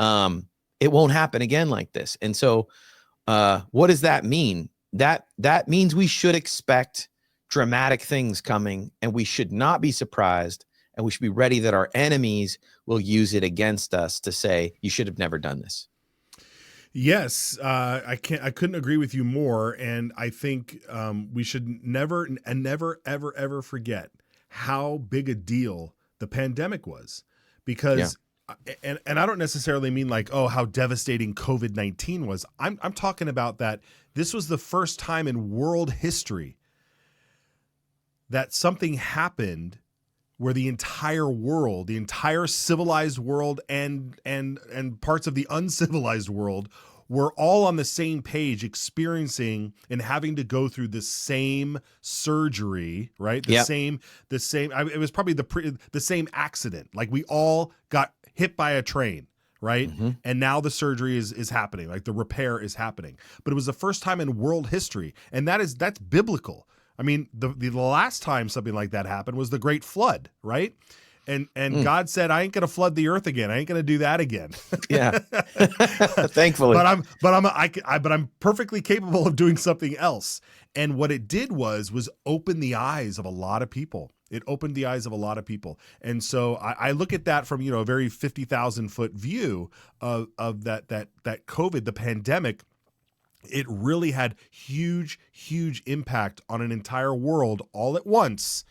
It won't happen again like this. And so what does that mean? That means we should expect dramatic things coming, and we should not be surprised, and we should be ready that our enemies will use it against us to say, you should have never done this. Yes, I couldn't agree with you more. And I think we should never ever forget how big a deal the pandemic was, because and I don't necessarily mean like, oh, how devastating COVID-19 was. I'm talking about that this was the first time in world history that something happened where the entire world, the entire civilized world and parts of the uncivilized world were all on the same page, experiencing and having to go through the same surgery, right? The same. It was probably the same accident. Like we all got hit by a train, right? Mm-hmm. And now the surgery is happening, like the repair is happening. But it was the first time in world history, and that's biblical. I mean, the last time something like that happened was the Great Flood, right? And God said, I ain't going to flood the earth again. I ain't going to do that again. Yeah. Thankfully. But I'm perfectly capable of doing something else. And what it did was open the eyes of a lot of people. It opened the eyes of a lot of people. And so I look at that from, a very 50,000 foot view of that COVID, the pandemic. It really had huge, huge impact on an entire world all at once.